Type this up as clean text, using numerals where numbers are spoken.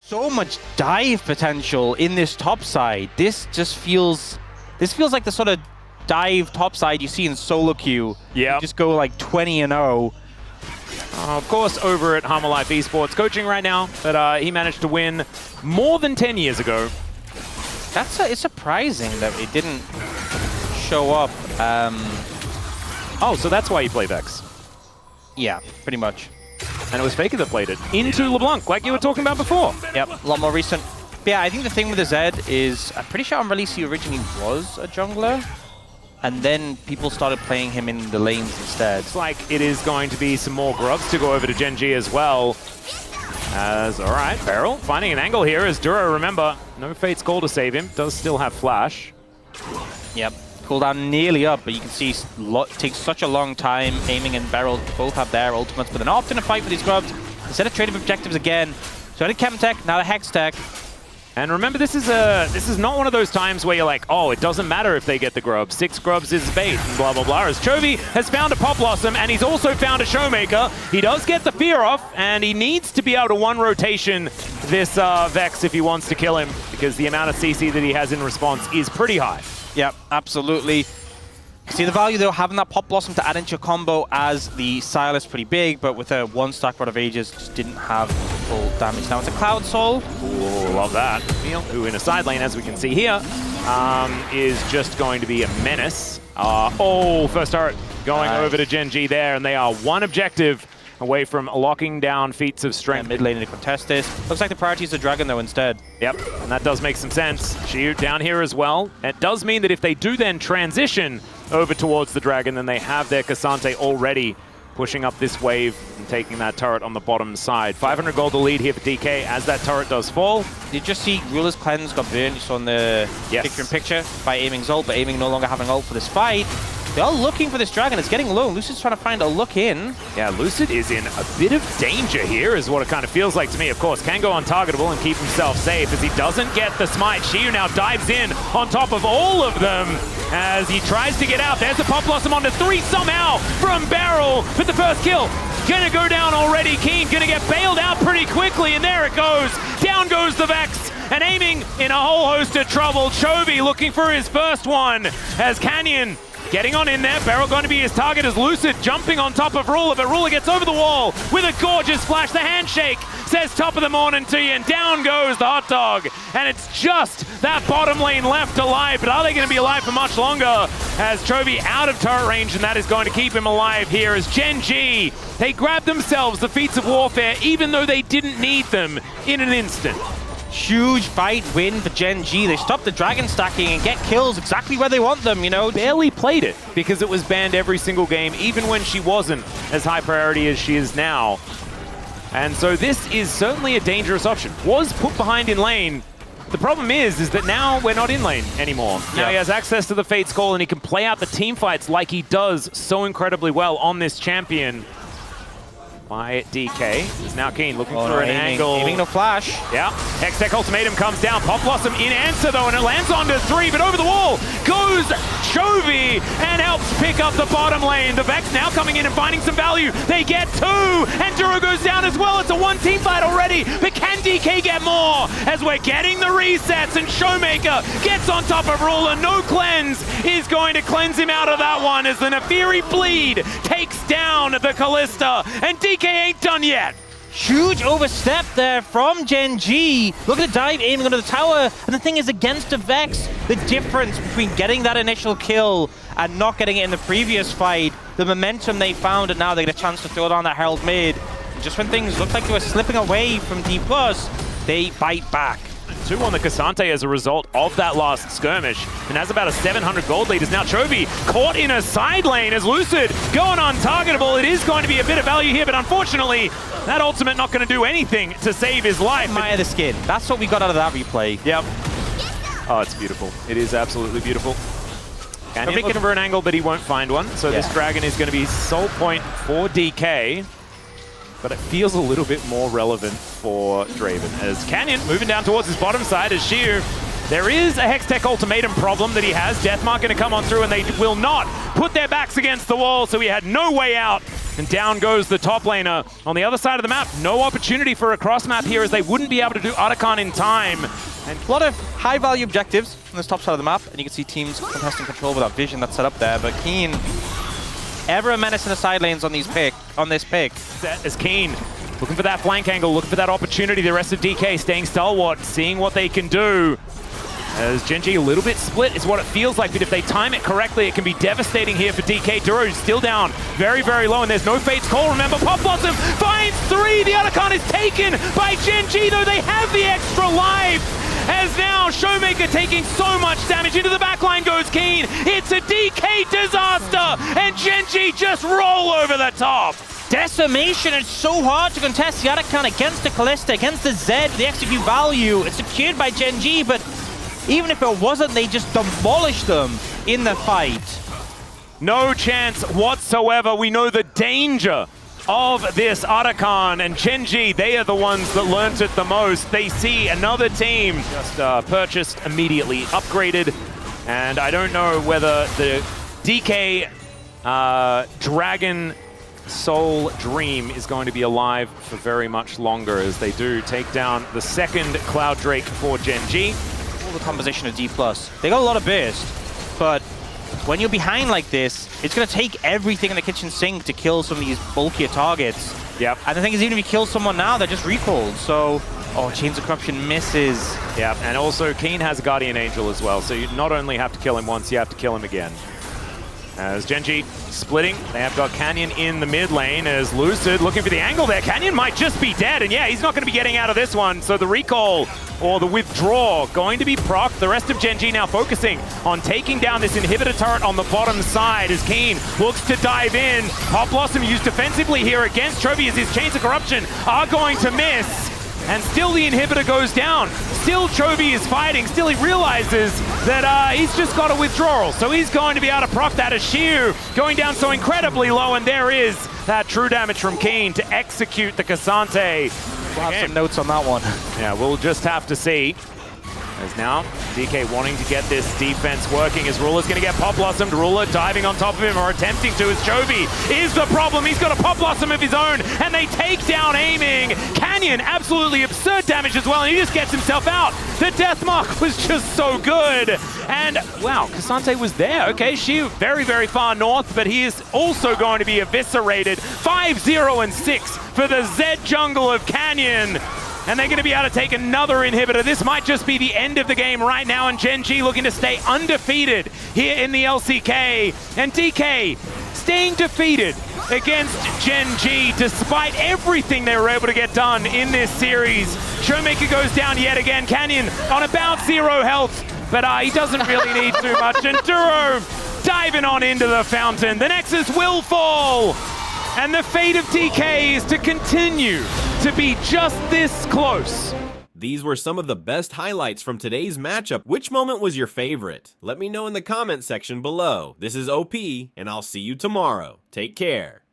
So much dive potential in this top side. This feels like the sort of dive top side you see in solo queue. Yeah. Just go like 20-0. Of course, over at Life Esports, coaching right now, but he managed to win more than 10 years ago. It's surprising that it didn't show up. Oh, so that's why you play Vex. Yeah, pretty much. And it was Faker that played it into LeBlanc, like you were talking about before. Yep, a lot more recent. But yeah, I think the thing with the Zed is, I'm pretty sure on release he originally was a jungler, and then people started playing him in the lanes instead. It's like it is going to be some more grubs to go over to Gen.G as well. As, all right, Beryl finding an angle here as Duro, remember, no Fate's call to save him, does still have flash. Yep, cooldown nearly up, but you can see it takes such a long time. Aiming and Beryl both have their ultimates, but they're not often a fight for these grubs. Instead of trading objectives again, so I did Chem Tech, now the Hex Tech. And remember, this is not one of those times where you're like, oh, it doesn't matter if they get the grubs. 6 grubs is bait, and blah, blah, blah. As Chovy has found a Pop Blossom, and he's also found a Showmaker. He does get the fear off, and he needs to be able to one rotation this Vex if he wants to kill him, because the amount of CC that he has in response is pretty high. Yep, absolutely. See the value though, having that Pop Blossom to add into your combo as the Sylas pretty big, but with a 1-stack Rod of Ages, just didn't have full damage. Now it's a Cloud Soul. Ooh, love that. Neil, who in a side lane, as we can see here, is just going to be a menace. First turret going over to Gen.G there, and they are one objective away from locking down feats of strength. Mid lane to contest this. Looks like the priority is the Dragon though instead. Yep, and that does make some sense. Shiu down here as well. It does mean that if they do then transition over towards the Dragon, then they have their Cassante already pushing up this wave and taking that turret on the bottom side. 500 gold to lead here for DK as that turret does fall. Did you just see Ruler's Cleanse got burned? You saw in the picture-in-picture by Aiming's ult, but Aiming no longer having ult for this fight. They're all looking for this Dragon. It's getting low. Lucid's trying to find a look in. Yeah, Lucid is in a bit of danger here, is what it kind of feels like to me. Of course, can go untargetable and keep himself safe as he doesn't get the smite. Shiu now dives in on top of all of them as he tries to get out. There's the Pop Blossom onto 3 somehow from Beryl with the first kill. Gonna go down already. Keen gonna get bailed out pretty quickly, and there it goes. Down goes the Vex, and Aiming in a whole host of trouble. Chovy looking for his first one as Canyon getting on in there. Beryl going to be his target as Lucid jumping on top of Ruler, but Ruler gets over the wall with a gorgeous flash. The handshake says top of the morning to you, and down goes the hot dog. And it's just that bottom lane left alive, but are they going to be alive for much longer? As Chovy out of turret range, and that is going to keep him alive here as Gen.G, they grab themselves the feats of warfare, even though they didn't need them in an instant. Huge fight win for Gen.G. They stop the Dragon stacking and get kills exactly where they want them, you know. Barely played it because it was banned every single game, even when she wasn't as high priority as she is now. And so this is certainly a dangerous option. Was put behind in lane. The problem is that now we're not in lane anymore. Now he has access to the Fate's Call, and he can play out the team fights like he does so incredibly well on this champion. By DK, is now Keen looking for an angle. Aiming no flash. Yeah, Hex Tech Ultimatum comes down. Pop Blossom in answer though, and it lands onto 3, but over the wall goes Chovy and helps pick up the bottom lane. The Vex now coming in and finding some value. They get 2, and Duro goes down as well. It's a 1-team fight already, but can DK get more? As we're getting the resets, and Showmaker gets on top of Ruler. No cleanse is going to cleanse him out of that one as the Nefiri Bleed takes down the Callista, and DK ain't done yet. Huge overstep there from Gen.G. Look at the dive aiming under the tower. And the thing is, against the Vex, the difference between getting that initial kill and not getting it in the previous fight, the momentum they found, and now they get a chance to throw down that Herald mid. And just when things looked like they were slipping away from Dplus, they bite back. 2 on the Cassante as a result of that last skirmish, and has about a 700 gold lead. Is now Chovy caught in a side lane as Lucid going untargetable. It is going to be a bit of value here, but unfortunately, that ultimate not going to do anything to save his life. Admire the skin. That's what we got out of that replay. Yep. Oh, it's beautiful. It is absolutely beautiful. Can he look for an angle, but he won't find one. So this Dragon is going to be soul point for DK. But it feels a little bit more relevant for Draven as Canyon moving down towards his bottom side as Shiu. There is a Hextech ultimatum problem that he has. Deathmark going to come on through, and they will not put their backs against the wall, so he had no way out and down goes the top laner. On the other side of the map, no opportunity for a cross map here as they wouldn't be able to do Otacon in time. And a lot of high-value objectives on this top side of the map, and you can see teams contesting control with that vision that's set up there. But Keen, ever a menace in the side lanes on this pick. Set is Keen, looking for that flank angle, looking for that opportunity. The rest of DK staying stalwart, seeing what they can do. As Gen.G a little bit split is what it feels like, but if they time it correctly, it can be devastating here for DK. Duro still down very, very low, and there's no Fate's Call. Remember, popBlossom finds 3. The Otacon is taken by Gen.G, though they have the extra life. As now, Showmaker taking so much damage. Into the backline goes Keen. It's a DK disaster, and Gen.G just roll over the top. Decimation, it's so hard to contest the Otacon against the Kalista, against the Zed, the execute value. It's secured by Gen.G, but even if it wasn't, they just demolished them in the fight. No chance whatsoever. We know the danger of this Otacon, and Gen.G, they are the ones that learnt it the most. They see another team just purchased immediately, upgraded, and I don't know whether the DK Dragon Soul Dream is going to be alive for very much longer as they do take down the second Cloud Drake for Gen.G. The composition of Dplus. They got a lot of burst, but when you're behind like this, it's going to take everything in the kitchen sink to kill some of these bulkier targets. Yep. And the thing is, even if you kill someone now, they're just recalled. So, oh, Chains of Corruption misses. Yep, and also Keen has a Guardian Angel as well, so you not only have to kill him once, you have to kill him again. As Gen.G splitting, they have got Canyon in the mid lane as Lucid looking for the angle there. Canyon might just be dead, and yeah, he's not going to be getting out of this one. So the recall or the withdraw going to be procced. The rest of Gen.G now focusing on taking down this inhibitor turret on the bottom side as Keen looks to dive in. popBlossom used defensively here against Chovy as his Chains of Corruption are going to miss. And still the inhibitor goes down. Still Chovy is fighting. Still he realizes that he's just got a withdrawal. So he's going to be able to proc that as Shiu going down so incredibly low. And there is that true damage from Keen to execute the Cassante. We'll have some notes on that one. Yeah, we'll just have to see. As now, DK wanting to get this defense working as Ruler's going to get popBlossomed. Ruler diving on top of him or attempting to as Chovy is the problem. He's got a popBlossom of his own and they take down aiming. Canyon, absolutely absurd damage as well, and he just gets himself out. The death mark was just so good. And wow, Cassante was there. Okay, Shiu very, very far north, but he is also going to be eviscerated. 5-0 and 6 for the Zed jungle of Canyon. And they're going to be able to take another inhibitor. This might just be the end of the game right now, and Gen.G looking to stay undefeated here in the LCK. And DK staying defeated against Gen.G despite everything they were able to get done in this series. Showmaker goes down yet again. Canyon on about 0 health, but he doesn't really need too much. And Duro diving on into the fountain. The Nexus will fall. And the fate of DK is to continue to be just this close. These were some of the best highlights from today's matchup. Which moment was your favorite? Let me know in the comment section below. This is OP, and I'll see you tomorrow. Take care.